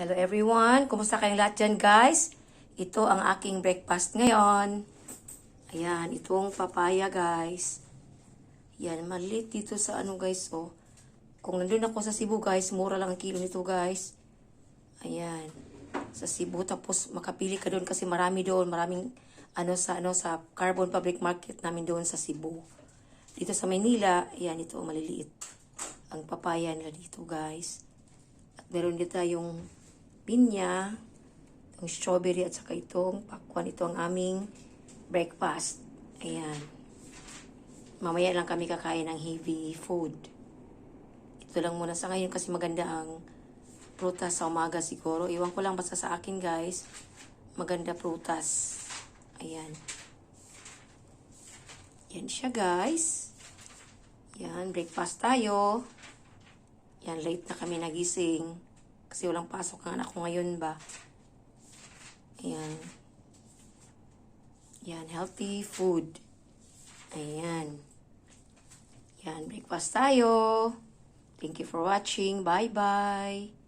Hello everyone! Kumusta kayong lahat dyan guys? Ito ang aking breakfast ngayon. Ayan, itong papaya guys. Yan, maliit dito sa ano guys oh. Kung nandun ako sa Cebu guys, mura lang ang kilo nito guys. Ayan, sa Cebu. Tapos makapili ka doon kasi marami doon. Maraming sa Carbon Public Market namin doon sa Cebu. Dito sa Maynila, ayan ito maliliit. Ang papaya nila dito guys. At meron dito yung pinya, itong strawberry at saka itong pakwan. Ito ang aming breakfast. Ayan. Mamaya lang kami kakain ng heavy food. Ito lang muna sa ngayon kasi maganda ang prutas sa umaga siguro. Iwan ko lang basta sa akin guys. Maganda prutas. Ayan. Yan siya guys. Yan, breakfast tayo. Yan, late na kami nagising. Kasi walang pasok ang anak ko ngayon ba. Ayan. Yan, healthy food. Ayan. Yan, breakfast tayo. Thank you for watching. Bye-bye.